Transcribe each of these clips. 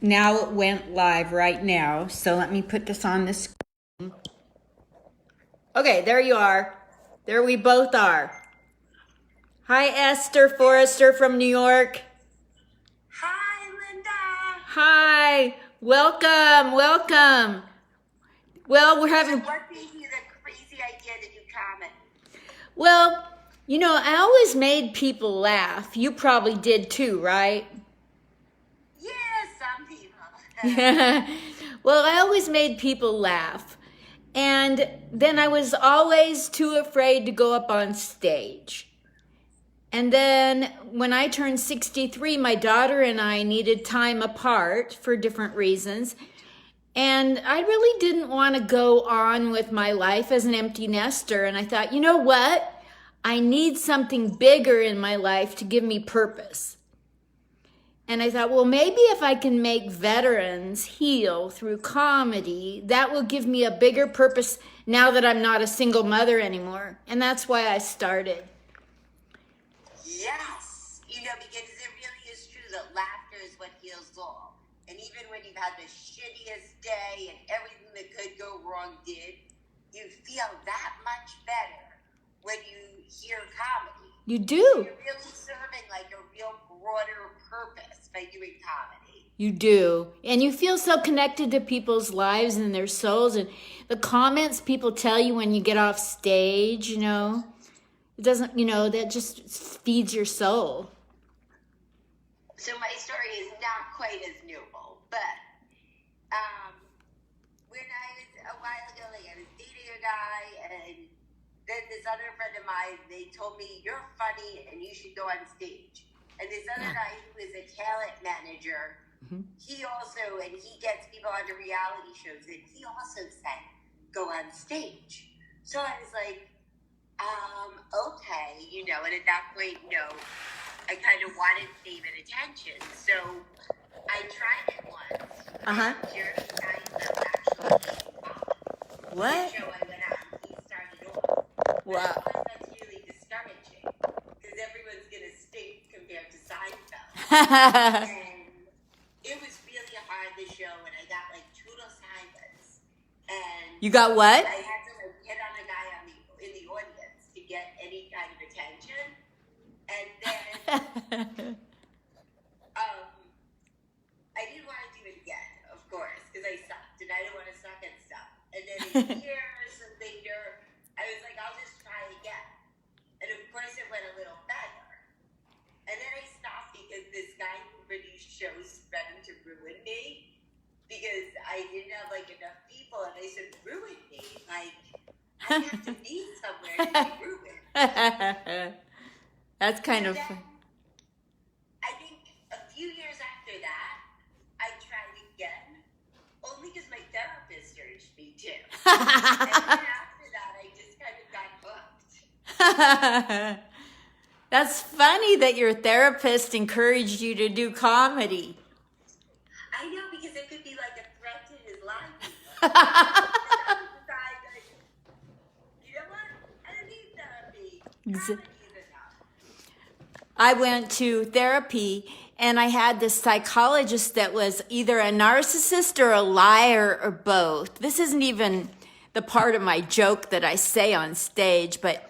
Now it went live right now. So let me put this on the screen. Okay, there you are. There we both are. Hi, Esther Forrester from New York. Hi, Linda. Hi. Welcome. Welcome. Well, we're having... So what gave you the crazy idea to do comedy? Well, you know, I always made people laugh. You probably did too, right? Yeah, some people. Well, I always made people laugh. And then I was always too afraid to go up on stage. And then when I turned 63, my daughter and I needed time apart for different reasons. And I really didn't want to go on with my life as an empty nester. And I thought, you know what? I need something bigger in my life to give me purpose. And I thought, well, maybe if I can make veterans heal through comedy, that will give me a bigger purpose now that I'm not a single mother anymore. And that's why I started. Yes. Because it really is true that laughter is what heals all. And even when you've had the shittiest day and everything that could go wrong did, you feel that much better when you hear comedy. You do. You're really serving like a real broader purpose by doing comedy. You do. And you feel so connected to people's lives and their souls. And the comments people tell you when you get off stage, it doesn't, that just feeds your soul. So my story is not quite as noble, but when I was a while ago, I was dating a guy, and then this other friend of mine, they told me, you're funny and you should go on stage. And this other guy who is a talent manager, he gets people onto reality shows, and he also said, go on stage. So I was like, okay, and at that point, I kind of wanted fame and attention. So I tried it once. Jerry Seinfeld actually What? the show I went on, he started off. Wow. Of course, that's really discouraging because everyone's going to stink compared to Seinfeld. And it was really hard, the show, and I got total silence. And You got what? I had to hit on a guy in the audience to get any kind of attention. And then I didn't want to do it again, of course, because I sucked, and I didn't want to suck at stuff. And then a year or so later, I was like, I'll just try again. And of course, it went a little better. And then I stopped because this guy who produced shows threatened to ruin me because I didn't have enough people. And I said, ruin me? I have to be somewhere to be ruined. That's kind of fun. I think a few years after that, I tried again, only because my therapist urged me to. And then after that, I just kind of got hooked. That's funny that your therapist encouraged you to do comedy. I know, because it could be like a threat to his life. You know what? I don't need therapy. Comedy is enough. I went to therapy, and I had this psychologist that was either a narcissist or a liar or both. This isn't even the part of my joke that I say on stage, but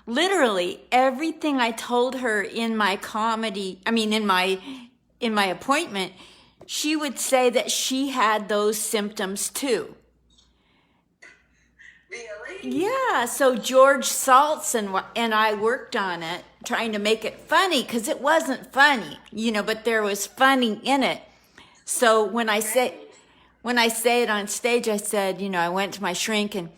literally everything I told her in my in my appointment, she would say that she had those symptoms too. Really? Yeah, so George Saltz and I worked on it, trying to make it funny, because it wasn't funny, but there was funny in it. So when I say it on stage, I said, I went to my shrink, and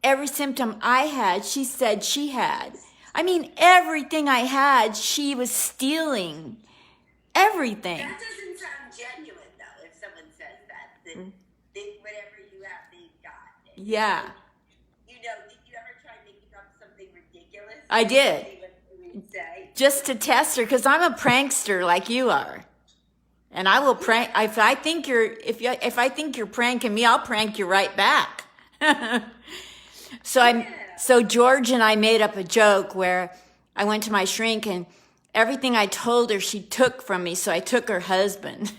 every symptom I had, she said she had. I mean, everything I had, she was stealing. Everything. That doesn't sound genuine, though, if someone says that whatever you have, they've got it. Yeah. Did you ever try making up something ridiculous? I did. See what you would say? Just to test her, because I'm a prankster like you are. And I will prank. If I think you're pranking me, I'll prank you right back. So George and I made up a joke where I went to my shrink, and everything I told her she took from me, so I took her husband.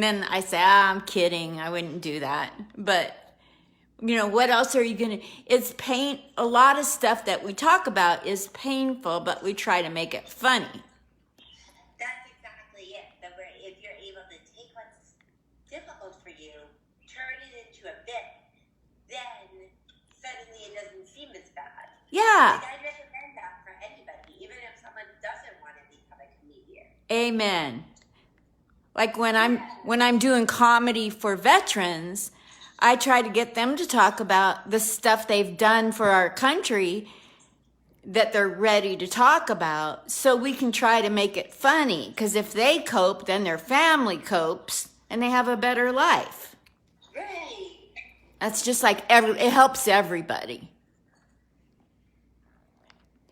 And then I say, I'm kidding. I wouldn't do that. But, what else are you going to, it's pain. A lot of stuff that we talk about is painful, but we try to make it funny. That's exactly it. If you're able to take what's difficult for you, turn it into a bit, then suddenly it doesn't seem as bad. Yeah. Like, I recommend that for anybody, even if someone doesn't want to become a comedian. Amen. Like when I'm doing comedy for veterans, I try to get them to talk about the stuff they've done for our country that they're ready to talk about, so we can try to make it funny, because if they cope, then their family copes and they have a better life. Right. That's just like it helps everybody.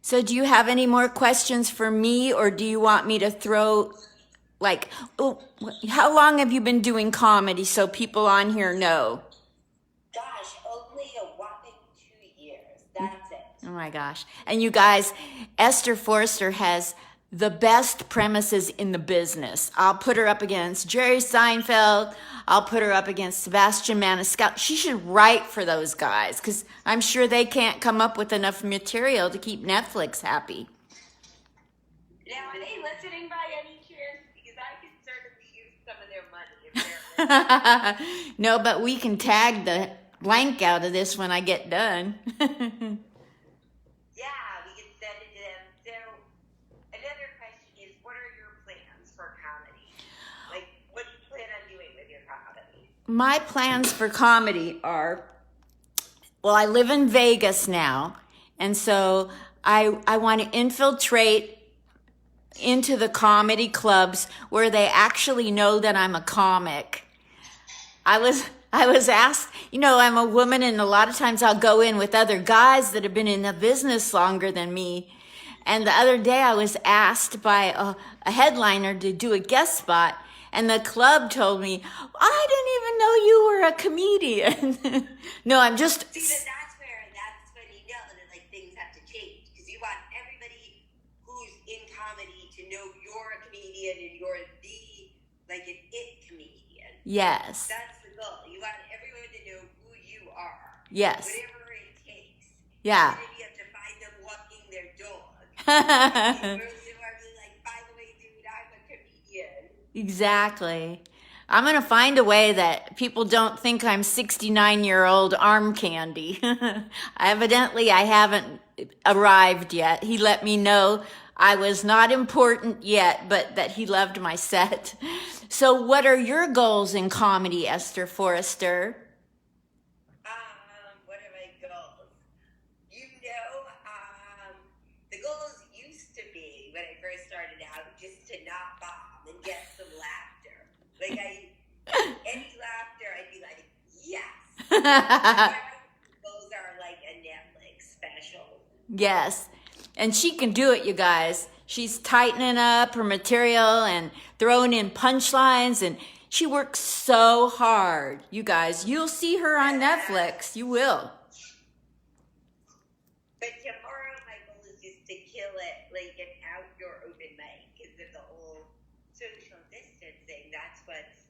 So do you have any more questions for me, or do you want me to throw, how long have you been doing comedy so people on here know? Gosh, only a whopping 2 years. That's it. Oh my gosh. And you guys, Esther Forrester has the best premises in the business. I'll put her up against Jerry Seinfeld. I'll put her up against Sebastian Maniscalco. She should write for those guys, because I'm sure they can't come up with enough material to keep Netflix happy. Now, are they listening by any chance? Because I could certainly use some of their money if they're listening. No, but we can tag the blank out of this when I get done. Yeah, we can send it to them. So, another question is, what are your plans for comedy? Like, what do you plan on doing with your comedy? My plans for comedy are, well, I live in Vegas now, and so I want to infiltrate into the comedy clubs where they actually know that I'm a comic. I was asked, I'm a woman, and a lot of times I'll go in with other guys that have been in the business longer than me. And the other day I was asked by a headliner to do a guest spot, and the club told me, I didn't even know you were a comedian. No, I'm just... See, but that's when you know that, like, things have to change. Because you want everybody who's in comedy to know you're a comedian and you're an it comedian. Yes. That's the goal. You want everyone to know who you are. Yes. Whatever it takes. Yeah. And then you have to find them walking their dog. Or you are like, by the way, dude, I'm a comedian. Exactly. I'm going to find a way that people don't think I'm 69-year-old arm candy. Evidently, I haven't arrived yet. He let me know I was not important yet, but that he loved my set. So what are your goals in comedy, Esther Forrester? What are my goals? The goals used to be, when I first started out, just to not bomb and get some laughter. Like, any laughter, I'd be like, yes. Those are like a Netflix special. Yes. And she can do it, you guys. She's tightening up her material and throwing in punchlines, and she works so hard. You guys, you'll see her on Netflix. You will. But tomorrow, my goal is just to kill it, like an outdoor open mic, because of the whole social distancing. That's what's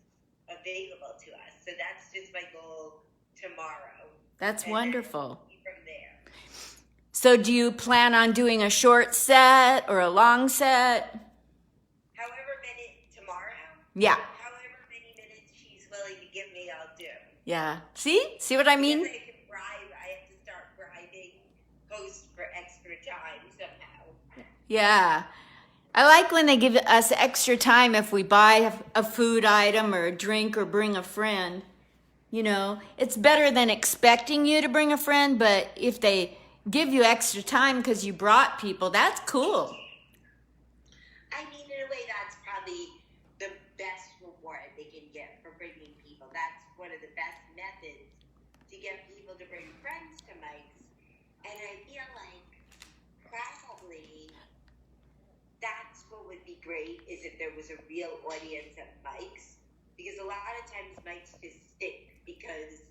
available to us. So that's just my goal tomorrow. That's and wonderful. From there. So do you plan on doing a short set or a long set? However many tomorrow? Yeah. However many minutes she's willing to give me, I'll do. Yeah. See what I mean? Because I have to start bribing hosts for extra time somehow. Yeah. I like when they give us extra time if we buy a food item or a drink or bring a friend. It's better than expecting you to bring a friend, but if they give you extra time because you brought people, that's cool. I mean, in a way, that's probably the best reward they can get for bringing people. That's one of the best methods to get people to bring friends to mics. And I feel like probably that's what would be great, is if there was a real audience at mics. Because a lot of times mics just stink because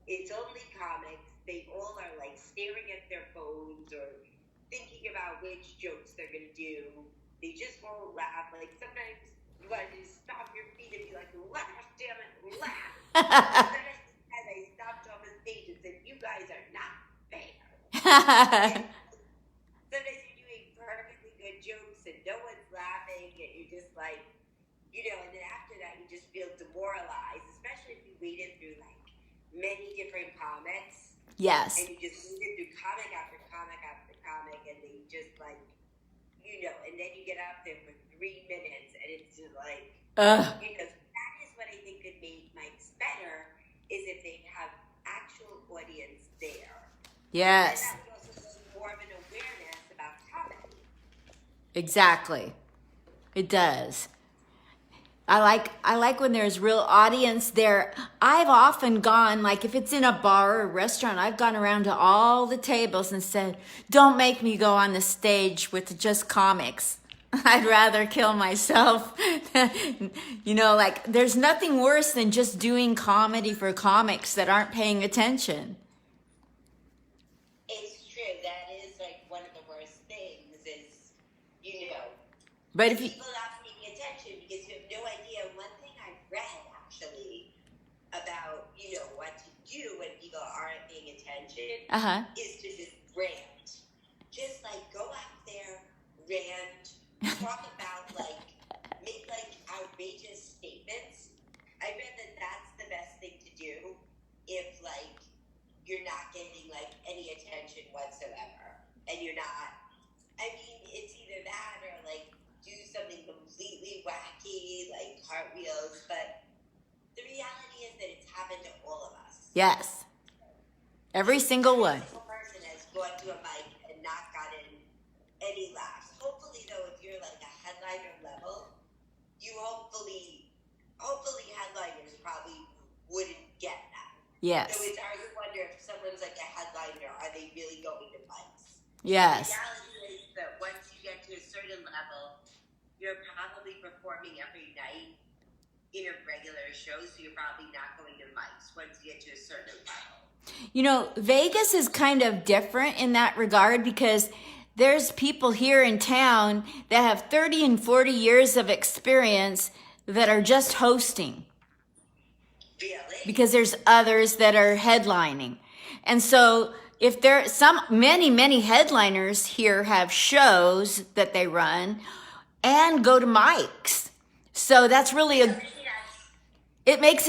it's only comics. They all are like staring at their phones or thinking about which jokes they're going to do. They just won't laugh. Like, sometimes you want to just stop your feet and be like, laughter. And then I stopped off the stage and said, "You guys are not fair." Sometimes you're doing perfectly good jokes and no one's laughing, and you're just like, and then after that, you just feel demoralized, especially if you waited through like many different comics. Yes. And you just waited through comic after comic after comic, and they just like, and then you get up there for 3 minutes, and it's just like, that is what I think could make mics better, is if they have actual audience there. Yes. And that would also bring more of an awareness about comedy. Exactly. It does. I like when there's real audience there. I've often gone, like if it's in a bar or a restaurant, I've gone around to all the tables and said, "Don't make me go on the stage with just comics. I'd rather kill myself." Like there's nothing worse than just doing comedy for comics that aren't paying attention. It's true. That is like one of the worst things is, But if you, people not paying attention because you have no idea. One thing I've read actually about, what to do when people aren't paying attention is to just rant. Just like go out there, rant, talk about make outrageous statements. I read that that's the best thing to do if you're not getting any attention whatsoever, and you're not. I mean, it's either that or do something completely wacky like cartwheels. But the reality is that it's happened to all of us. yes, every single one. Every single person has gone to a mic and not gotten any laughs. Hopefully, though, if you're a headliner level, you hopefully headliners probably wouldn't get that. Yes. So it's hard to wonder if someone's a headliner, are they really going to mics? Yes. The reality is that once you get to a certain level, you're probably performing every night in a regular show, so you're probably not going to mics once you get to a certain level. Vegas is kind of different in that regard because there's people here in town that have 30 and 40 years of experience that are just hosting. Really? Because there's others that are headlining. And so if there many headliners here have shows that they run and go to mics. So that's really it makes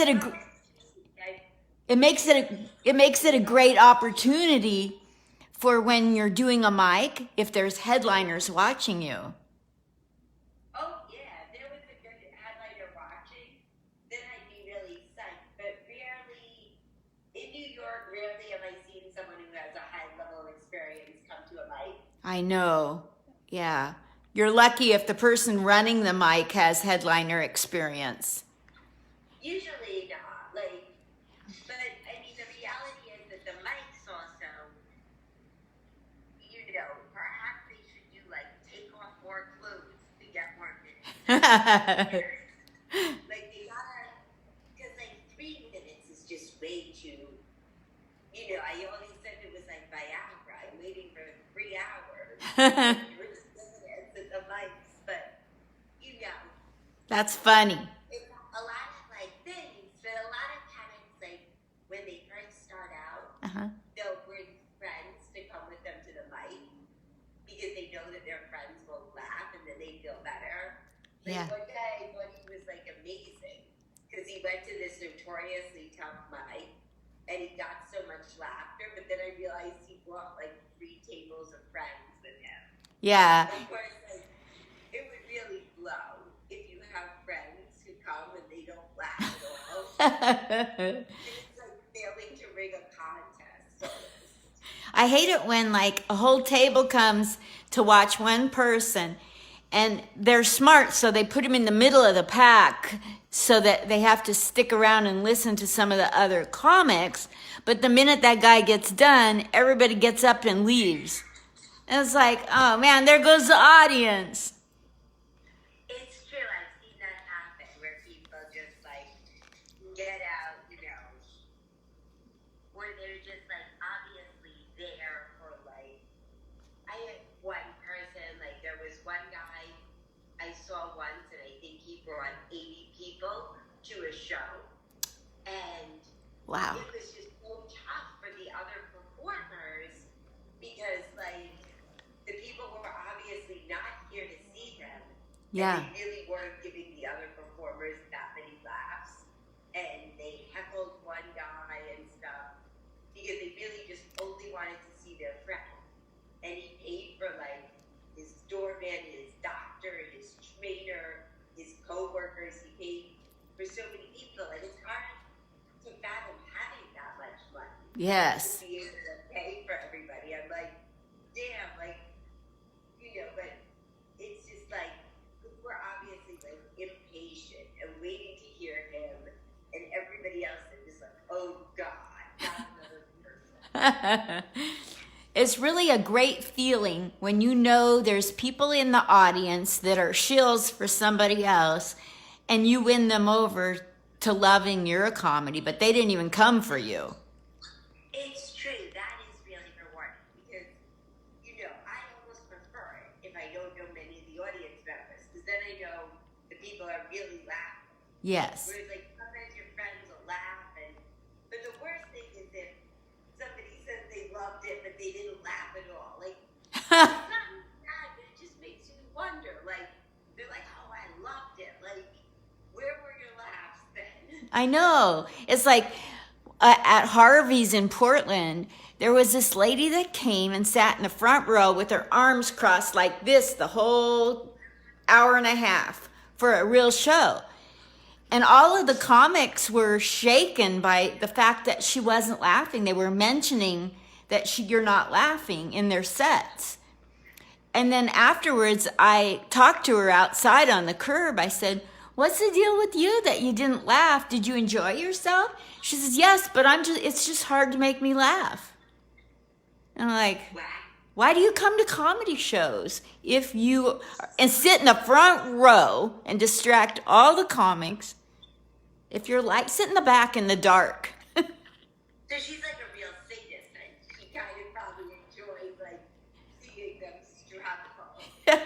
it a great opportunity for when you're doing a mic, if there's headliners watching you. Oh, yeah. If there was a good headliner watching, then I'd be really psyched. But in New York, rarely have I seen someone who has a high level of experience come to a mic. I know. Yeah. You're lucky if the person running the mic has headliner experience. Usually not. But I mean, the reality is that the mics also, perhaps they should do take off more clothes to get more minutes. They gotta, because 3 minutes is just way too. I always said it was like Viagra. I'm waiting for 3 hours. The mics, but That's funny. it's a lot of things, but a lot of times when they first start out, they'll bring friends to come with them to the mic because they know that their friends will laugh and then they feel better. Yeah. One guy I thought he was amazing because he went to this notoriously tough mic and he got so much laughter, but then I realized he brought 3 tables of friends with him. Yeah. Of course, it would really blow if you have friends who come and they don't laugh at all. It's failing to ring a contest. I hate it when a whole table comes to watch one person and they're smart, so they put them in the middle of the pack so that they have to stick around and listen to some of the other comics. But the minute that guy gets done, everybody gets up and leaves. And it's oh man, there goes the audience. It's true. I've seen that happen where people just get out, or they're just obviously there for I had one person, there was one guy I saw once and I think he brought 80 people to a show. And Wow. it was just so tough for the other performers because, like, the people were obviously not here to see them. Yeah. And they really weren't giving the other performers that many laughs. And they heckled one guy and stuff because they really just only wanted to see their friend. And he paid for, like, his doorman, his doctor, his trainer, his co-workers. He paid for so many people. And it's hard to fathom having that much money. Yes. To be able to pay for everybody. I'm like, damn, like, but it's just like, we're obviously like impatient and waiting to hear him, and everybody else is just like, oh God, not another person. It's really a great feeling when you know there's people in the audience that are shills for somebody else, and you win them over to loving your comedy, but they didn't even come for you. It's true. That is really rewarding because, I almost prefer it if I don't know many of the audience members because then I know the people are really laughing. Yes. Whereas, like, sometimes your friends will laugh, but the worst thing is if somebody says they loved it, but they didn't laugh at all. Like, it's not bad, but it just makes you wonder. Like, they're like, oh, I loved it. Like, where were your laughs then? I know. It's like at Harvey's in Portland, there was this lady that came and sat in the front row with her arms crossed like this the whole hour and a half for a real show. And all of the comics were shaken by the fact that she wasn't laughing. They were mentioning that you're not laughing in their sets. And then afterwards, I talked to her outside on the curb. I said, what's the deal with you that you didn't laugh? Did you enjoy yourself? She says, yes, but it's just hard to make me laugh. And I'm like, why do you come to comedy shows and sit in the front row and distract all the comics if you're like, sit in the back in the dark? So she's like a real sadist, and she kind of probably enjoys, like, seeing them struggle.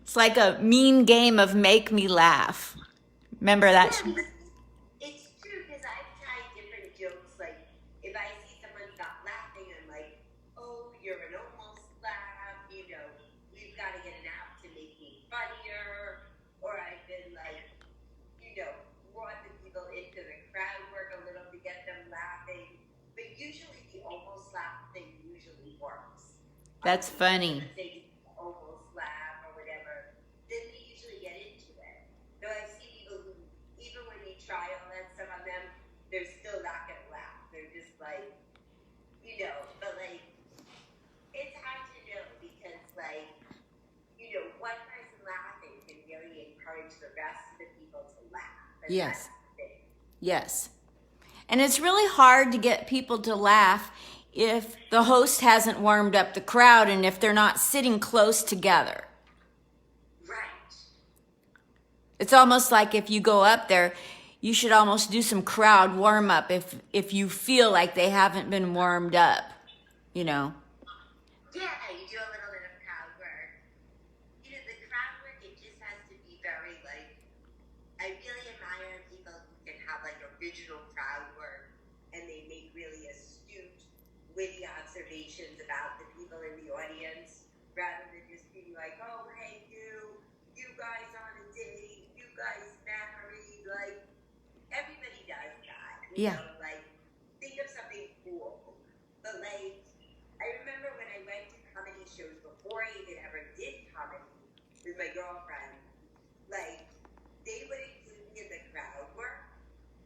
It's like a mean game of make me laugh. Remember that? Yeah, it's true because I've tried different jokes. Like, if I see someone's not laughing, I'm like, oh, you're an almost laugh. We've got to get an app to make me funnier. Or I've been like, brought the people into the crowd work a little to get them laughing. But usually the almost laugh thing usually works. That's funny. They almost laugh or whatever. Then they usually get into it. Though I've seen people who, even when you try all that stuff on them, they're still not going to laugh. They're just like, but like, it's hard to know because, like, one person laughing can really encourage the rest of the people to laugh. And Yes. that's the thing. Yes. And it's really hard to get people to laugh if the host hasn't warmed up the crowd and if they're not sitting close together. Right. It's almost like if you go up there, you should almost do some crowd warm up if you feel like they haven't been warmed up, Yeah, you do a little bit of crowd work. The crowd work, it just has to be very, like, I really admire people who can have, like, original crowd work and they make really astute, witty observations about the people in the audience rather than just being like, oh, hey, you guys on a date, you guys married, like, everybody does that. Yeah. Like, think of something cool. But, like, I remember when I went to comedy shows before I even ever did comedy with my girlfriend, like, they would include me in the crowd work.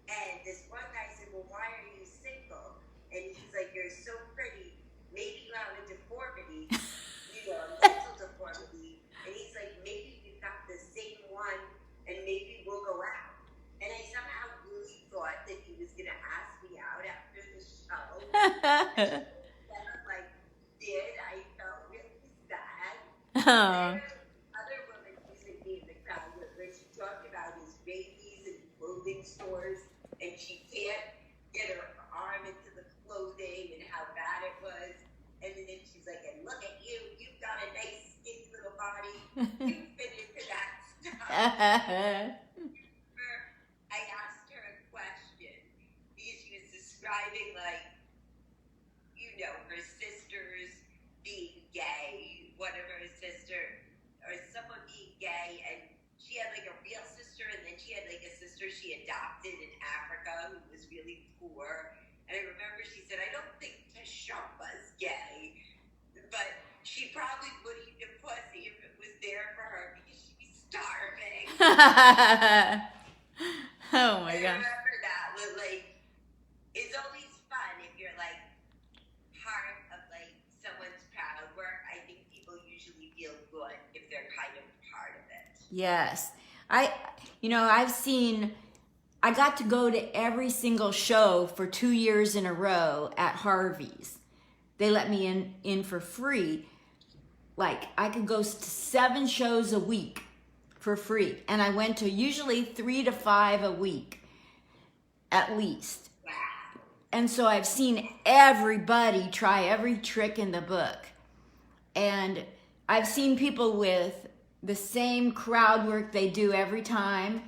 And this one guy said, well, why are you single? And he's like, you're so pretty. Maybe you have a deformity, mental deformity. And he's like, maybe you've got the same one and maybe we'll go out. And I somehow really thought that he was going to ask me out after the show. I felt really sad. Oh. Other woman using me in the crowd where she talked about his babies and clothing stores, and she can't get her arm into the clothing and how bad it was. And then she's like, and look at you, you've got a nice skinny little body. You fit into that stuff. I asked her a question, describing, like, her sisters being gay, one of her sister, or someone being gay, and she had, like, a real sister, and then she had, like, a sister she adopted in Africa who was really poor. And I remember she said, I don't think Tashampa's gay, but she probably would eat a pussy if it was there for her because she'd be starving. Oh my I God. remember that, but, like, it's always fun if you're, like, part of, like, someone's crowd work. I think people usually feel good if they're kind of part of it. Yes. I got to go to every single show for 2 years in a row at Harvey's. They let me in for free. Like, I could go to 7 shows a week for free. And I went to usually 3 to 5 a week, at least. Wow. And so I've seen everybody try every trick in the book. And I've seen people with the same crowd work they do every time,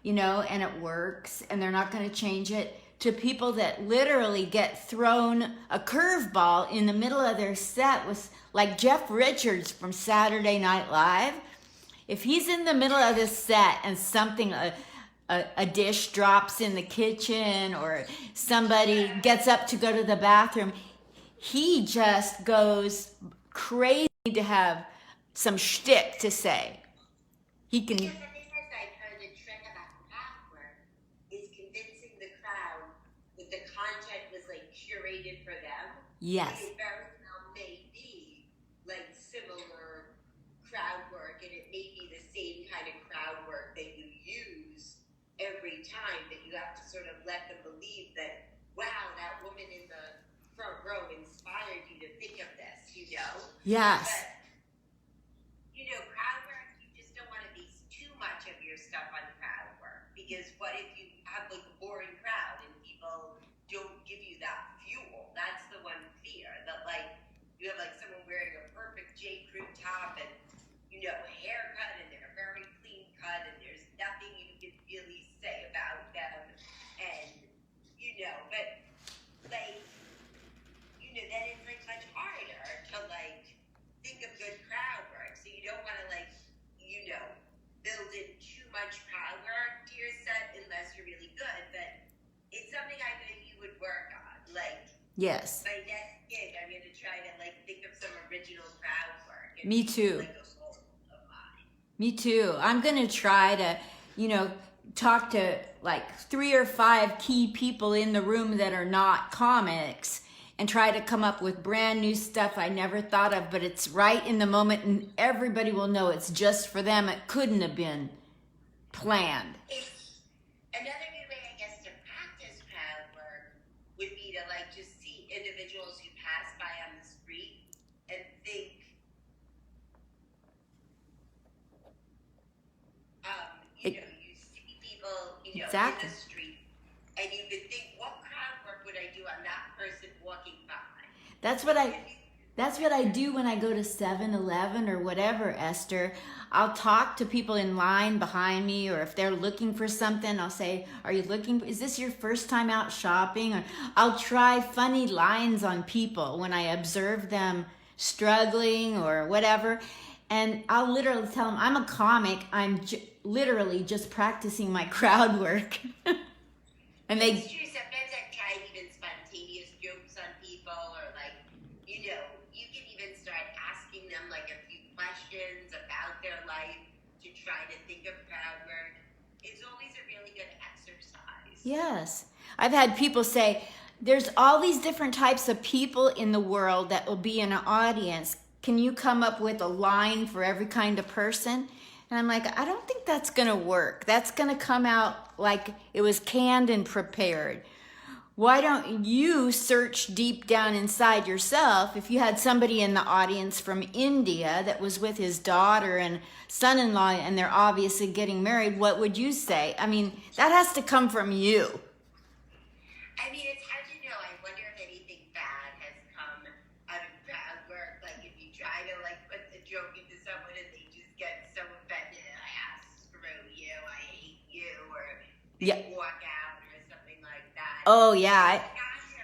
and it works, and they're not going to change it, to people that literally get thrown a curveball in the middle of their set, with like Jeff Richards from Saturday Night Live. If he's in the middle of this set and something, a dish drops in the kitchen, or somebody gets up to go to the bathroom, he just goes crazy to have some shtick to say. He can. Because the thing is, I've heard the trick about crowd work is convincing the crowd that the content was, like, curated for them. Yes. It very well may be, like, similar crowd work, and it may be the same kind of crowd work that you use every time, but you have to sort of let them believe that, wow, that woman in the front row inspired you to think of this, Yes. But, crowd work, you just don't want to base too much of your stuff on crowd work, because what if you have, like, a boring crowd and people don't give you that fuel? That's the one fear, that, like, you have, like, someone wearing a perfect J. Crew top and, a haircut, and they're very clean cut, and there's nothing you can really say about them, and, but, like, then it's, like, much harder to, like, think of good crowd work. So you don't want to, like, build in too much crowd work to your set unless you're really good. But it's something I know you would work on. Like, Yes. my next gig, I'm going to try to, like, think of some original crowd work. And Me too. Like, a goal of mine. Me too. I'm going to try to, talk to like 3 or 5 key people in the room that are not comics, and try to come up with brand new stuff I never thought of, but it's right in the moment, and everybody will know it's just for them. It couldn't have been planned. It's another good way, I guess, to practice crowd work would be to, like, just see individuals you pass by on the street and think, you see people, Exactly. in the street, and you could think, what crowd work would I do on that person walking by? That's what I do when I go to 7-Eleven or whatever, Esther. I'll talk to people in line behind me, or if they're looking for something, I'll say, is this your first time out shopping? Or I'll try funny lines on people when I observe them struggling or whatever. And I'll literally tell them, I'm a comic. I'm literally just practicing my crowd work. And It's true. Sometimes I've tried even spontaneous jokes on people, or, like, you can even start asking them, like, a few questions about their life to try to think of crowd work. It's always a really good exercise. Yes. I've had people say, there's all these different types of people in the world that will be in an audience. Can you come up with a line for every kind of person? And I'm like, I don't think that's going to work. That's going to come out like it was canned and prepared. Why don't you search deep down inside yourself? If you had somebody in the audience from India that was with his daughter and son-in-law, and they're obviously getting married, what would you say? I mean, that has to come from you. I mean, it's hard to know. I wonder if anything bad has come out of crowd work. Like, if you try to, like, put the joke into someone and they just get so offended, screw you, I hate you, or they walk out or something like that. Oh, yeah. Gosh,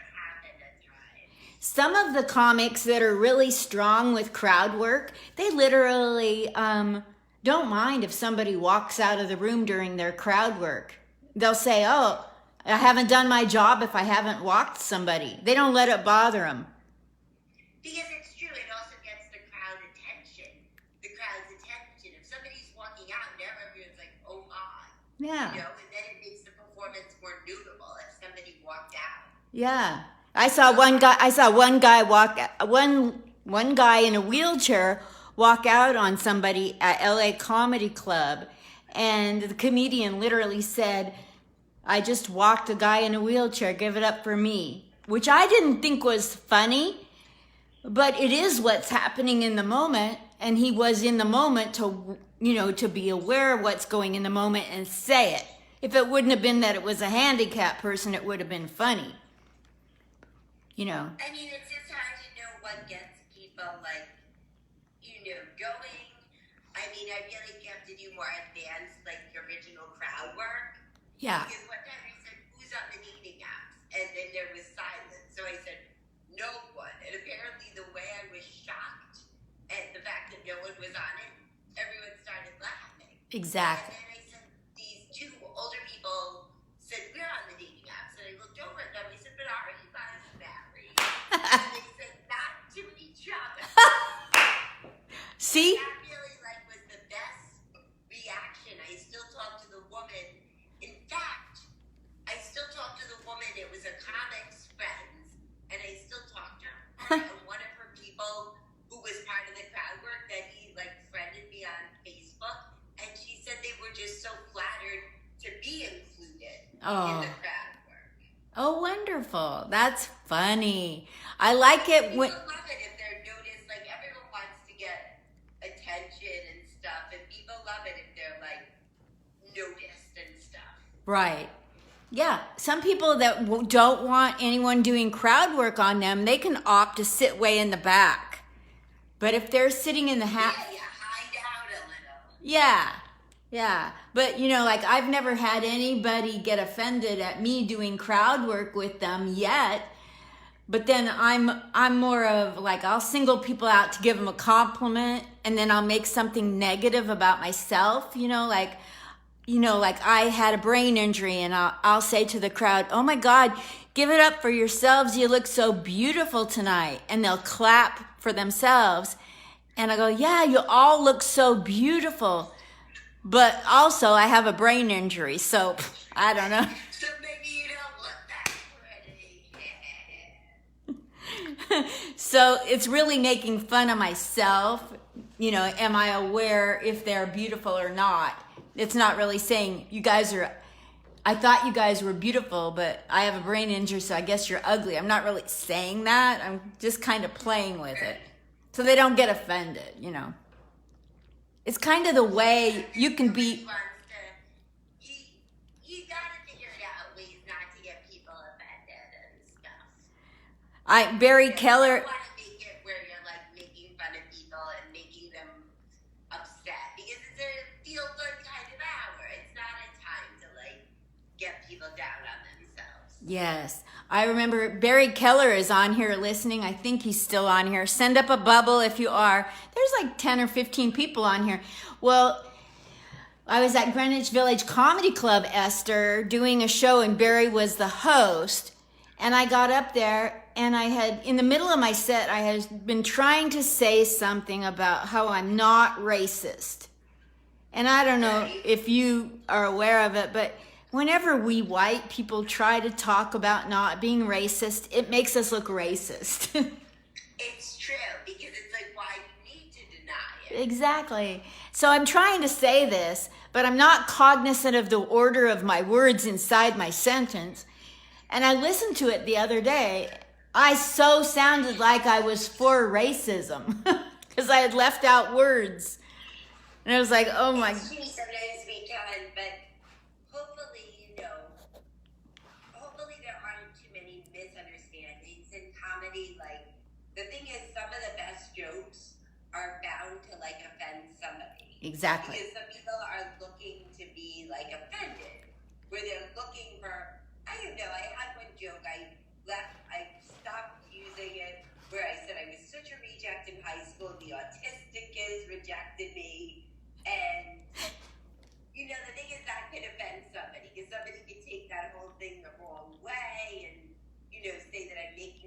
some of the comics that are really strong with crowd work, they literally don't mind if somebody walks out of the room during their crowd work. They'll say, oh, I haven't done my job if I haven't walked somebody. They don't let it bother them. Because it's true, it also gets the crowd's attention. If somebody's walking out, now everyone's like, oh my. Yeah. You know, and then it makes the performance more notable if somebody walked out. Yeah. I saw one guy in a wheelchair walk out on somebody at LA Comedy Club, and the comedian literally said, I just walked a guy in a wheelchair, give it up for me, which I didn't think was funny, but it is what's happening in the moment, and he was in the moment to, to be aware of what's going in the moment and say it. If it wouldn't have been that it was a handicapped person, it would have been funny. I mean, it's just hard to know what gets people, going. I mean, I feel like you have to do more advanced, original crowd work. Yeah. Because one time I said, who's on the dating apps? And then there was silence. So I said, no one. And apparently the way I was shocked at the fact that no one was on it, everyone started laughing. Exactly. And then I said, these two older people said, we're on the dating apps. And I looked over at them. I said, but are you guys married? And they said, not to each other. See? That really was the best reaction. I still talk to the woman. In fact, I still talk to the woman. It was a comic's friends, and I still talk to her. And one of her people who was part of the crowd work that he friended me on Facebook, and she said they were just so flattered to be included in the crowd work. Oh, wonderful. That's funny. I like it when... People love it if they're noticed. Everyone wants to get attention and stuff, and people love it if they're, noticed and stuff. Right. Yeah. Some people that don't want anyone doing crowd work on them, they can opt to sit way in the back. But if they're sitting in the Yeah, you hide out a little. Yeah. Yeah. But, I've never had anybody get offended at me doing crowd work with them yet. But then I'm more of I'll single people out to give them a compliment, and then I'll make something negative about myself, I had a brain injury, and I'll say to the crowd, oh my God, give it up for yourselves. You look so beautiful tonight. And they'll clap for themselves. And I go, yeah, you all look so beautiful. But also I have a brain injury. So I don't know. So maybe you don't look that pretty. So it's really making fun of myself. Am I aware if they're beautiful or not? It's not really saying I thought you guys were beautiful, but I have a brain injury, so I guess you're ugly. I'm not really saying that. I'm just kind of playing with it. So they don't get offended, It's kind of the way you can be... You gotta figure it out ways not to get people offended and stuff. Barry Keller... You don't want to make it where you're making fun of people and making them upset, because it's a feel-good kind of hour. It's not a time to get people down on themselves. Yes. I remember Barry Keller is on here listening. I think he's still on here. Send up a bubble if you are. There's 10 or 15 people on here. Well, I was at Greenwich Village Comedy Club, Esther, doing a show, and Barry was the host. And I got up there, and in the middle of my set, I had been trying to say something about how I'm not racist. And I don't know if you are aware of it, but whenever we white people try to talk about not being racist, it makes us look racist. It's true, because it's why you need to deny it. Exactly. So I'm trying to say this, but I'm not cognizant of the order of my words inside my sentence. And I listened to it the other day. I so sounded like I was for racism because I had left out words. And I was like, oh my... Sometimes we can, but hopefully, hopefully there aren't too many misunderstandings in comedy. The thing is, some of the best jokes are bound to offend somebody. Exactly. Because some people are looking to be offended, where they're looking for, I don't know, I had one joke, I stopped using it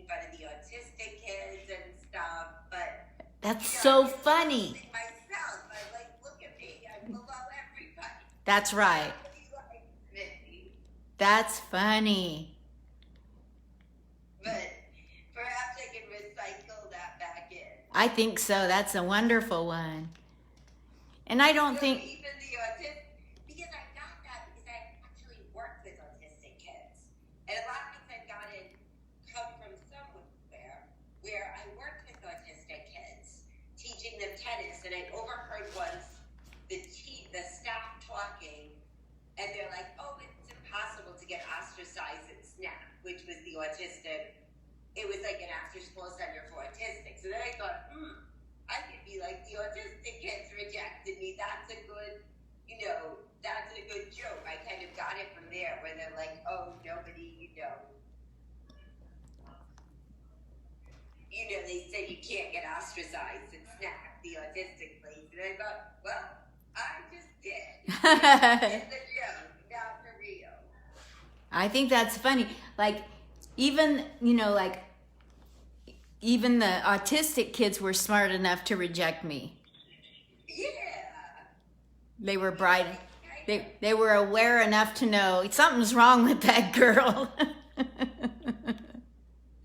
fun of the autistic kids and stuff, but That's you know, so I'm just funny. using myself. I like, look at me, I'm below everybody. That's right. Nobody likes me. That's funny. But perhaps I can recycle that back in. I think so. That's a wonderful one. And I don't So think, even the autistic, because I got that because I actually worked with autistic kids. And a lot of things I've gotten come from somewhere where I worked with autistic kids, teaching them tennis, and I overheard once the staff talking, and they're like, oh, it's impossible to get ostracized at SNAP, which was the autistic, it was like an after-school center for autistic. So then I thought, I could be like the autistic kids rejected me. That's a good, that's a good joke. I kind of got it from there where they're like, oh, nobody, they said you can't get ostracized at SNAP, the autistic place. And I thought, well, I just did. It's a joke, not for real. I think that's funny. Like, even, even the autistic kids were smart enough to reject me. Yeah. They were bright. They were aware enough to know something's wrong with that girl.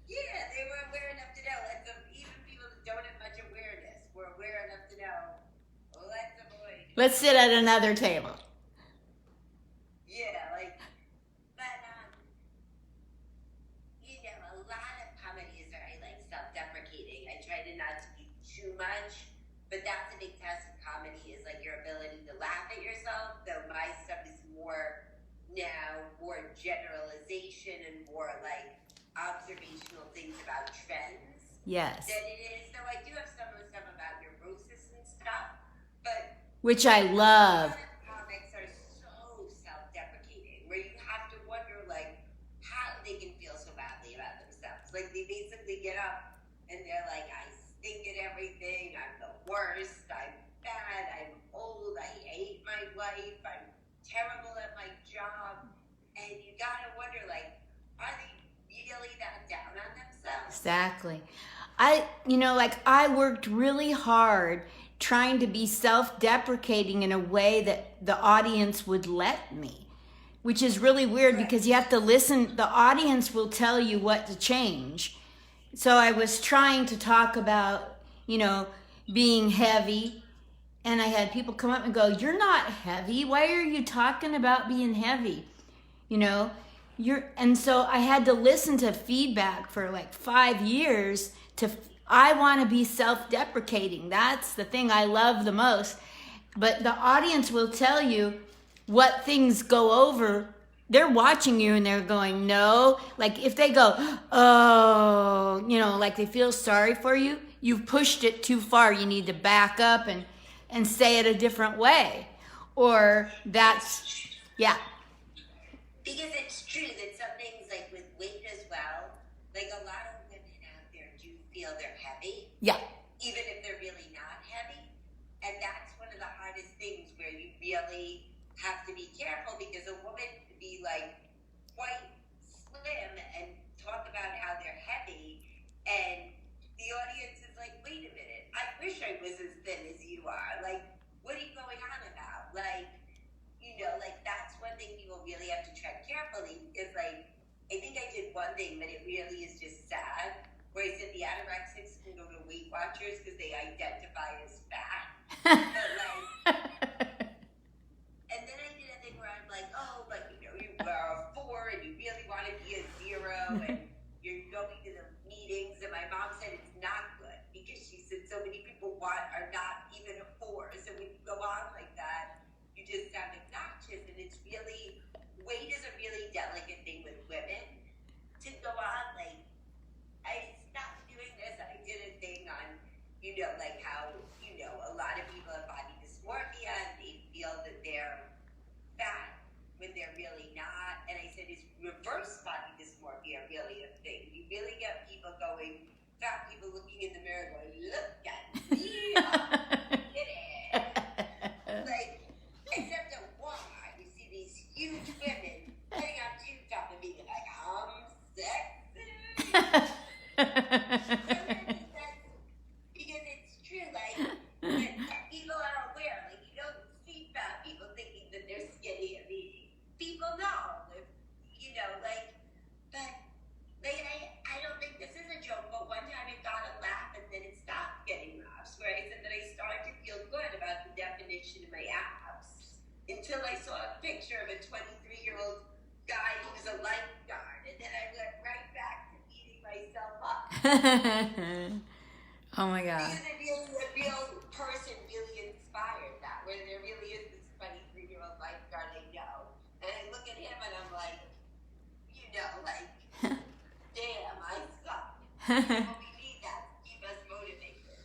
Yeah, they were aware enough to know. Like even people that don't have much awareness were aware enough to know. Let's avoid. Let's sit at another table. Yeah, but a lot of comedy is very self-deprecating. I try to not to be too much, but that's a big test of comedy is your ability to laugh at yourself. Though my stuff is more generalization and more observational things about trends. Yes. Than it is. So I do have some of the stuff about neurosis and stuff, but Which I love. a lot of comics are so self-deprecating, where you have to wonder how they can feel so badly about themselves. They basically get up and they're like, I stink at everything, I'm the worst, I'm bad, I'm old, I hate my life, I'm terrible at my job. And you gotta wonder, are they really that down on themselves? Exactly. I worked really hard trying to be self-deprecating in a way that the audience would let me, which is really weird because you have to listen. The audience will tell you what to change. So I was trying to talk about, being heavy, and I had people come up and go, "You're not heavy. Why are you talking about being heavy?" And so I had to listen to feedback for 5 years I want to be self-deprecating. That's the thing I love the most. But the audience will tell you what things go over. They're watching you and they're going, no. If they go, oh, they feel sorry for you, you've pushed it too far. You need to back up and say it a different way. Or that's, yeah. Because it's true that some things with weight as well, a lot of women out there do feel they're heavy. Yeah. Even if they're really not heavy. And that's one of the hardest things where you really have to be careful because a woman could be quite slim and talk about how they're heavy and the audience is wait a minute, I wish I was as thin as you are. What are you going on about? That's one thing people really have to tread carefully is I think I did one thing, but it really is just sad, where I said the anorexics can go to Weight Watchers because they identify as fat. And then I did a thing where I'm oh, but you are a 4 and you really want to be a 0 and you're going to the meetings, and my mom said it's not good because she said so many people are not even a 4. So when you go on like that, you just sound obnoxious, and it's really, weight is a really delicate thing with women to go on. I stopped doing this. I did a thing on, how, a lot of people have body dysmorphia and they feel that they're fat when they're really not. And I said, is reverse body dysmorphia really a thing? You really get people going, fat people looking in the mirror going, look at me, I did it. Except at Walmart, you see these huge women putting on tube top and being I'm sexy. Oh my God. Because a real person really inspired that, where there really is this funny 3-year-old lifeguard I know. And I look at him and I'm like, like, damn, I suck. But we need that to keep us motivated.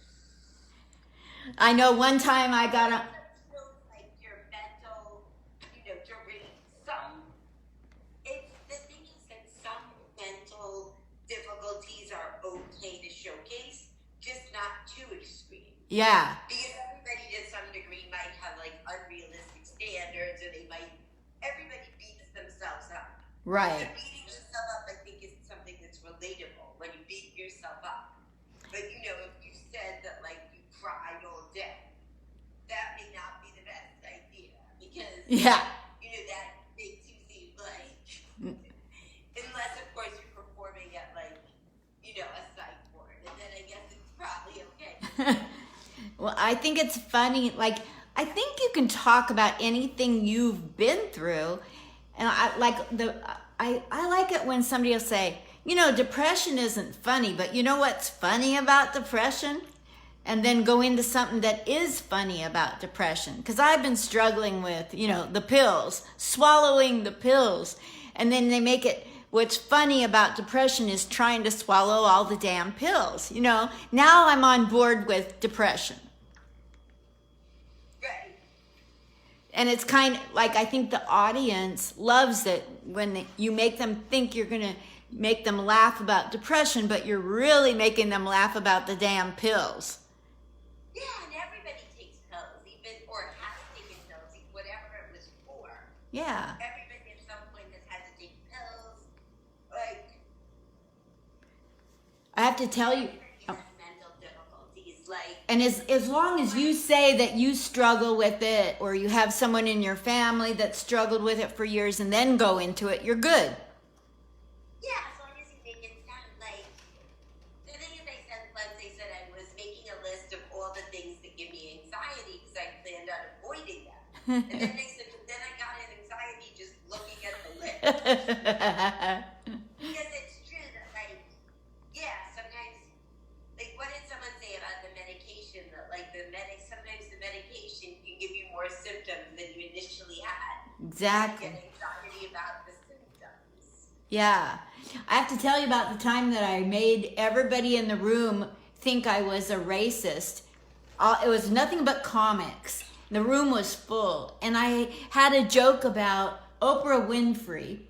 I know one time I got a... Like your mental, during some, it's the thing is that some mental difficulties are okay to showcase, just not too extreme. Yeah. Because everybody to some degree might have like unrealistic standards, or everybody beats themselves up. Right. So beating yourself up, I think, is something that's relatable when you beat yourself up. But if you said that like you cried all day, that may not be the best idea, because Yeah. that makes you seem like, unless of course you're performing at like a psych ward, and then I guess it's probably okay. Well, I think it's funny. Like, I think you can talk about anything you've been through, and I like it when somebody will say, depression isn't funny, but you know what's funny about depression? And then go into something that is funny about depression. Because I've been struggling with, the pills, swallowing the pills. And then they make it, what's funny about depression is trying to swallow all the damn pills. Now I'm on board with depression. Right. And it's kind of like, I think the audience loves it when you make them think you're going to make them laugh about depression, but you're really making them laugh about the damn pills. Yeah, and everybody takes pills, or has taken pills, whatever it was for. Yeah. Everybody at some point has had to take pills. Like, I have to tell you. Mental difficulties, like. And as long as you say that you struggle with it, or you have someone in your family that struggled with it for years and then go into it, you're good. Yeah, as long as you make it sound like. The thing is, I said I was making a list of all the things that give me anxiety because I planned on avoiding them. And then they said, but then I got an anxiety just looking at the list. Because it's true that, like, sometimes, like, what did someone say about the medication? That, like, sometimes the medication can give you more symptoms than you initially had. Exactly. You get anxiety about the symptoms. Yeah. I have to tell you about the time that I made everybody in the room think I was a racist. It was nothing but comics. The room was full. And I had a joke about Oprah Winfrey.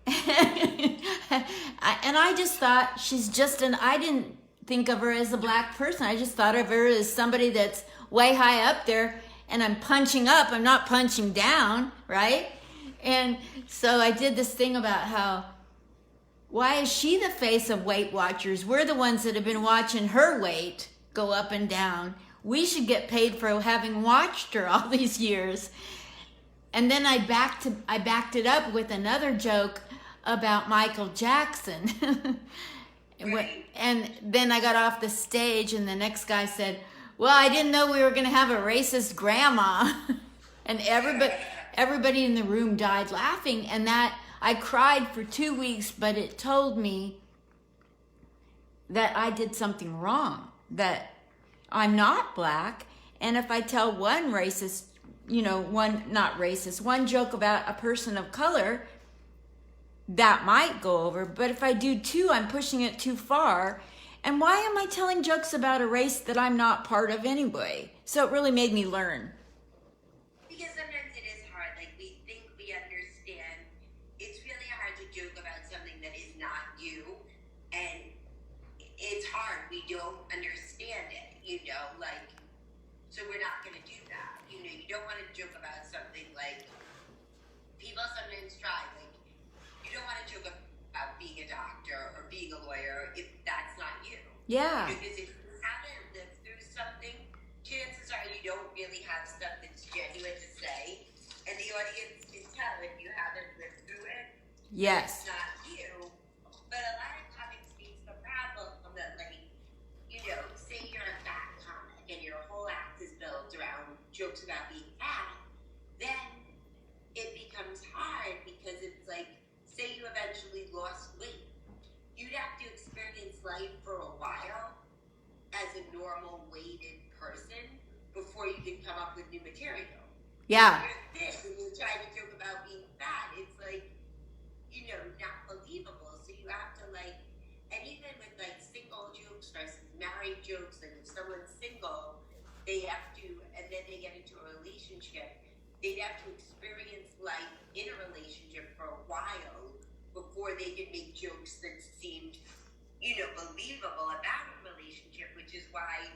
And I just thought I didn't think of her as a black person. I just thought of her as somebody that's way high up there, and I'm punching up. I'm not punching down, right? And so I did this thing about how, why is she the face of Weight Watchers? We're the ones that have been watching her weight go up and down. We should get paid for having watched her all these years. And then I backed it up with another joke about Michael Jackson. And then I got off the stage, and the next guy said, well, I didn't know we were going to have a racist grandma. And everybody in the room died laughing, and that I cried for 2 weeks, but it told me that I did something wrong, that I'm not black. And if I tell one racist, one joke about a person of color, that might go over. But if I do two, I'm pushing it too far. And why am I telling jokes about a race that I'm not part of anyway? So it really made me learn. Because sometimes it is hard. Like, we think we understand. It's really hard to joke about something that is not you. And it's hard. We don't understand it, so we're not going to do that. You don't want to joke about something like, people sometimes try, like, you don't want to joke about being a doctor or being a lawyer if that's not you. Yeah. Because if you haven't lived through something, chances are you don't really have stuff that's genuine to say. And the audience can tell if you haven't lived through it. Yes. It's not you. But a lot of comics face the problem that, like, say you're a fat comic and your whole act is built around jokes about being fat, then it becomes hard because it's like, say you eventually lost weight. You'd have to experience life for Yeah. You're thin and you're trying to joke about being fat. It's like, not believable. So you have to and even with single jokes versus married jokes, and if someone's single, they have to, and then they get into a relationship, they'd have to experience life in a relationship for a while before they could make jokes that seemed, believable about a relationship, which is why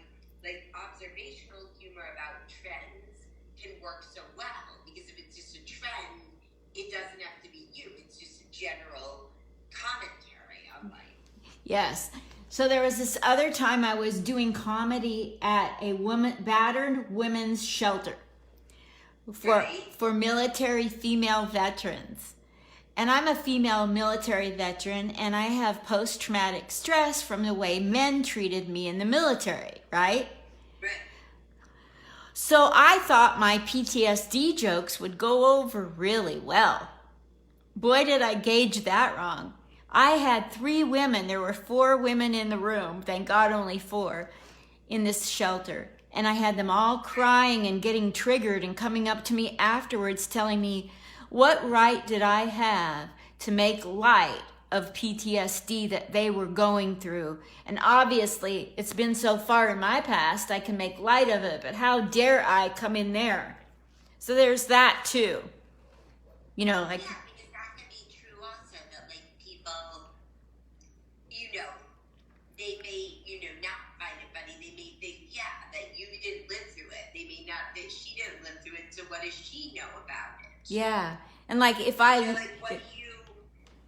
observational humor about trends can work so well, because if it's just a trend, it doesn't have to be you. It's just a general commentary on life. Yes. So there was this other time I was doing comedy at a battered women's shelter for military female veterans. And I'm a female military veteran, and I have post-traumatic stress from the way men treated me in the military, right? Right. So I thought my PTSD jokes would go over really well. Boy, did I gauge that wrong. I had 3 women. There were 4 women in the room. Thank God only 4 in this shelter. And I had them all crying and getting triggered and coming up to me afterwards telling me, what right did I have to make light of PTSD that they were going through? And obviously, it's been so far in my past, I can make light of it, but how dare I come in there? So there's that too. Yeah, because that can be true also, that people, they may, not find it funny. They may think, that you didn't live through it. They may not, that she didn't live through it, so what does she know about it? Yeah. And if I... what do you,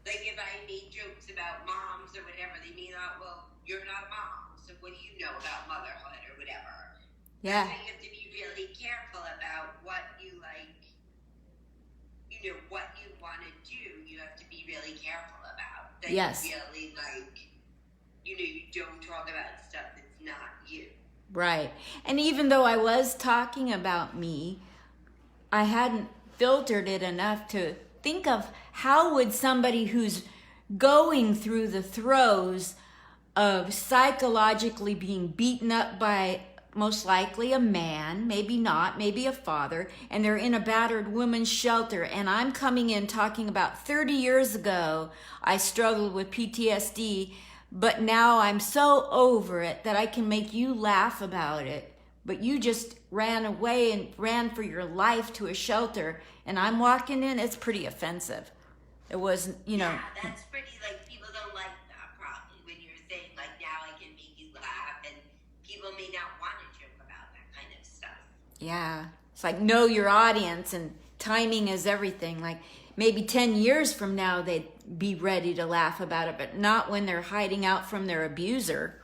if I made jokes about moms or whatever, they may not, well, you're not a mom, so what do you know about motherhood or whatever? Yeah. So you have to be really careful about what you what you want to do. You have to be really careful about. That Yes. You really you don't talk about stuff that's not you. Right. And even though I was talking about me, I hadn't filtered it enough to think of how would somebody who's going through the throes of psychologically being beaten up by most likely a man, maybe not, maybe a father, and they're in a battered women's shelter, and I'm coming in talking about 30 years ago I struggled with PTSD, but now I'm so over it that I can make you laugh about it, but you just ran away and ran for your life to a shelter, and I'm walking in. It's pretty offensive. It wasn't, Yeah, that's pretty, people don't like that probably when you're saying, now I can make you laugh, and people may not want to joke about that kind of stuff. Yeah. It's know your audience, and timing is everything. Maybe 10 years from now, they'd be ready to laugh about it, but not when they're hiding out from their abuser.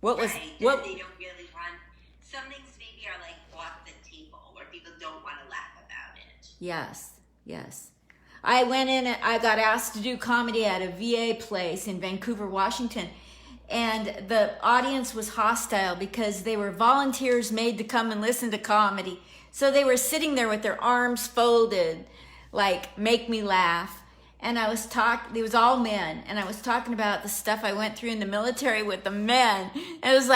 What was, Right, what? They don't really want, some things maybe are off the table where people don't want to laugh about it. Yes, yes. I went in, I got asked to do comedy at a VA place in Vancouver, Washington, and the audience was hostile because they were volunteers made to come and listen to comedy. So they were sitting there with their arms folded, make me laugh. And I was it was all men, and I was talking about the stuff I went through in the military with the men. And it was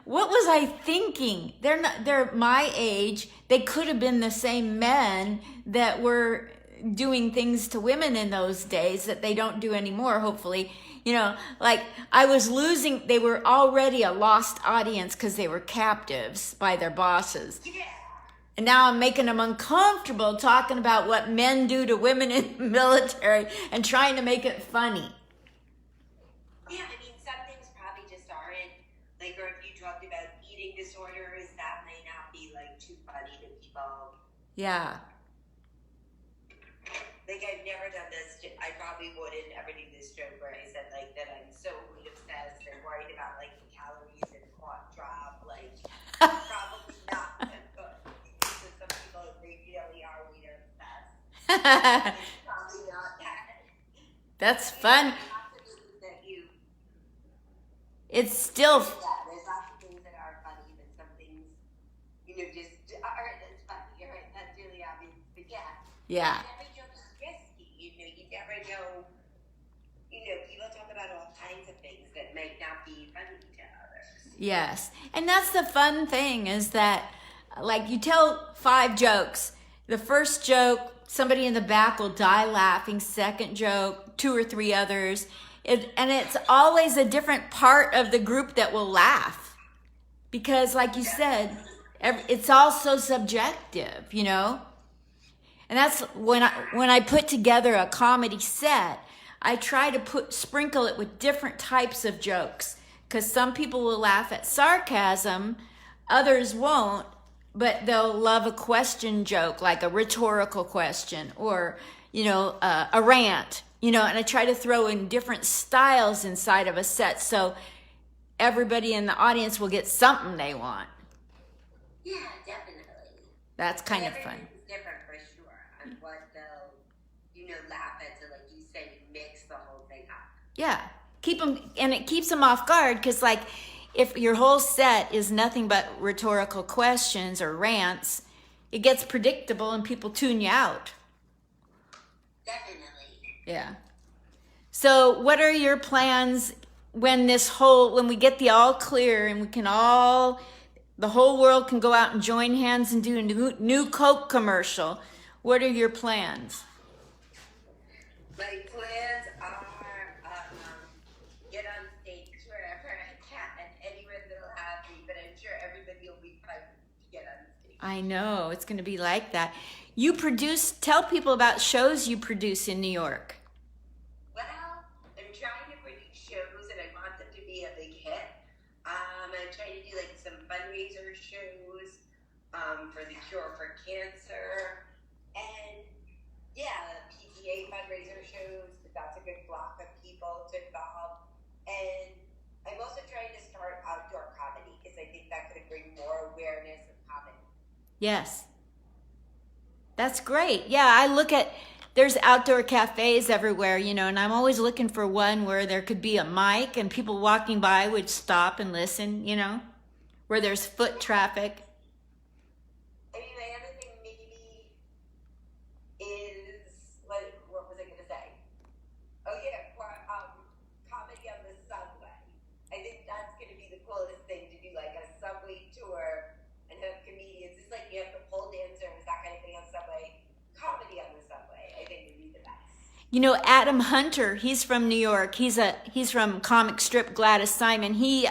what was I thinking? They're my age. They could have been the same men that were doing things to women in those days that they don't do anymore, hopefully. I was losing, they were already a lost audience because they were captives by their bosses. Yeah. And now I'm making them uncomfortable talking about what men do to women in the military and trying to make it funny. Yeah, some things probably just aren't, or if you talked about eating disorders, that may not be, too funny to people. Yeah. I've never done this, I probably wouldn't ever do this joke where I said, that I'm so weight obsessed and worried about, the calories and quad drop, probably not that good. Because some people, they really are weight obsessed. It's probably not that. That's fun. It's still... There's lots of things that are funny, but some things, just aren't as funny, right? That's really obvious. But Yeah. Every joke is risky. You never know. People talk about all kinds of things that might not be funny to others. Yes. And that's the fun thing is that like you tell 5 jokes. The first joke, somebody in the back will die laughing. Second joke, 2 or 3 others. And it's always a different part of the group that will laugh. Because like you said, it's all so subjective, you know? And that's when I put together a comedy set, I try to sprinkle it with different types of jokes. Because some people will laugh at sarcasm, others won't, but they'll love a question joke, like a rhetorical question, or, you know, a rant, you know, and I try to throw in different styles inside of a set so everybody in the audience will get something they want. Yeah, definitely. That's kind of fun. Everything's different for sure on what they'll, you know, laugh at. So like you said, you mix the whole thing up. Yeah. Keep them, and it keeps them off guard because, like, if your whole set is nothing but rhetorical questions or rants, it gets predictable and people tune you out. Definitely. Yeah. So what are your plans when we get the all clear and the whole world can go out and join hands and do a new Coke commercial? What are your plans? My plans are get on stage wherever I can, anywhere that'll have me, but I'm sure everybody will be fun to get on stage. I know, it's going to be like that. Tell people about shows you produce in New York. Well, I'm trying to produce shows and I want them to be a big hit. I'm trying to do like some fundraiser shows for the cure for cancer and PTA fundraiser shows. That's a good block of people to involve. And I'm also trying to start outdoor comedy because I think that could bring more awareness of comedy. Yes. That's great. Yeah, there's outdoor cafes everywhere, you know, and I'm always looking for one where there could be a mic and people walking by would stop and listen, you know, where there's foot traffic. I mean, my other thing maybe is, what was I going to say? Oh, yeah, comedy on the subway. I think that's going to be the coolest thing to do, like a subway tour and have comedians. It's like you have the pole dancers, that kind of thing on subway. Comedy on the subway, I think would be the best. You know, Adam Hunter, he's from New York. He's from comic strip Gladys Simon. He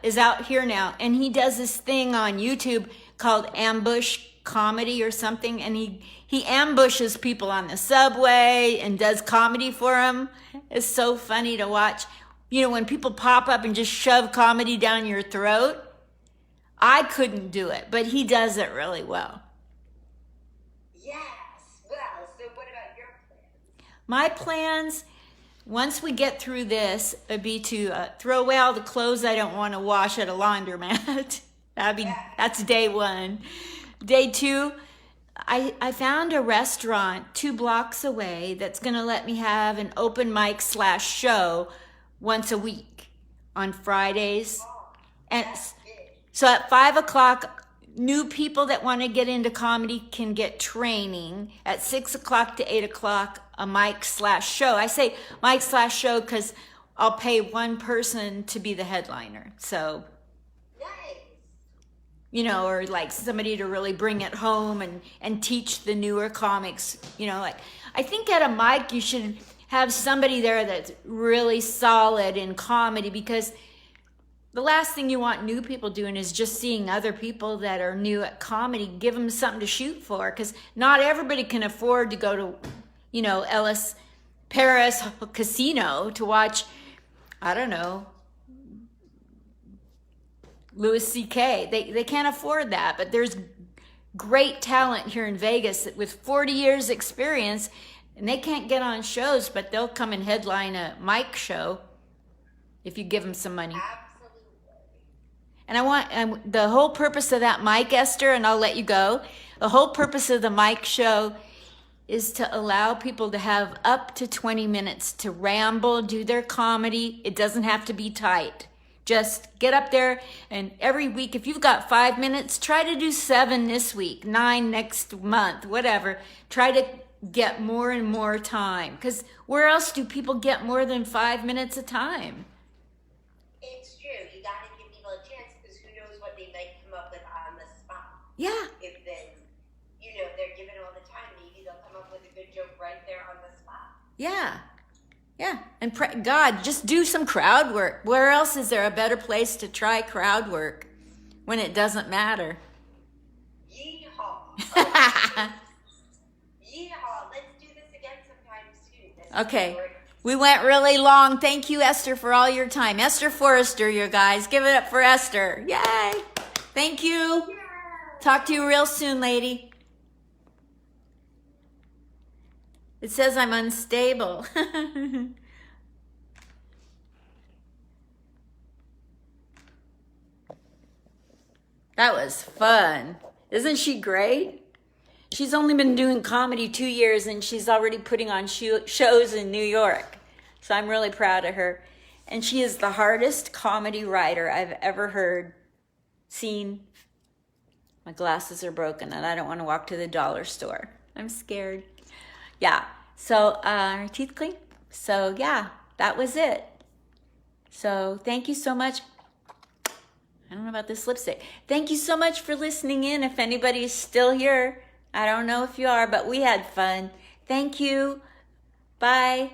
is out here now, and he does this thing on YouTube called Ambush Comedy or something, and he ambushes people on the subway and does comedy for them. It's so funny to watch. You know, when people pop up and just shove comedy down your throat, I couldn't do it, but he does it really well. Yes. Well, so what about your plans? My plans, once we get through this, would be to throw away all the clothes I don't want to wash at a laundromat. That's day 1. Day 2, I found a restaurant 2 blocks away that's going to let me have an open mic /show once a week on Fridays. And so at 5 o'clock, new people that want to get into comedy can get training. At 6 o'clock to 8 o'clock, a mic /show. I say mic /show because I'll pay one person to be the headliner. So, Nice. you know, or like somebody to really bring it home and teach the newer comics. You know, like I think at a mic you should have somebody there that's really solid in comedy, because the last thing you want new people doing is just seeing other people that are new at comedy. Give them something to shoot for, because not everybody can afford to go to, you know, Paris Casino to watch, I don't know, Louis C.K. They can't afford that, but there's great talent here in Vegas with 40 years experience, and they can't get on shows, but they'll come and headline a mic show if you give them some money. And the whole purpose of that mic, Esther, and I'll let you go, the whole purpose of the mic show is to allow people to have up to 20 minutes to ramble, do their comedy. It doesn't have to be tight. Just get up there, and every week, if you've got 5 minutes, try to do 7 this week, 9 next month, whatever. Try to get more and more time, because where else do people get more than 5 minutes a time? It's true. You got to give people a chance, because who knows what they might come up with on the spot. Yeah. If then, they're given all the time, maybe they'll come up with a good joke right there on the spot. Yeah. Yeah. And God, just do some crowd work. Where else is there a better place to try crowd work when it doesn't matter? Yeehaw. Yeehaw. Let's do this again sometime soon. Okay. We went really long. Thank you, Esther, for all your time. Esther Forrester, you guys. Give it up for Esther. Yay. Thank you. Yeah. Talk to you real soon, lady. It says I'm unstable. That was fun. Isn't she great? She's only been doing comedy 2 years and she's already putting on shows in New York. So I'm really proud of her. And she is the hardest comedy writer I've ever seen. My glasses are broken and I don't want to walk to the dollar store. I'm scared. Yeah. So her teeth clean. So yeah, that was it. So thank you so much. I don't know about this lipstick. Thank you so much for listening in. If anybody's still here, I don't know if you are, but we had fun. Thank you. Bye.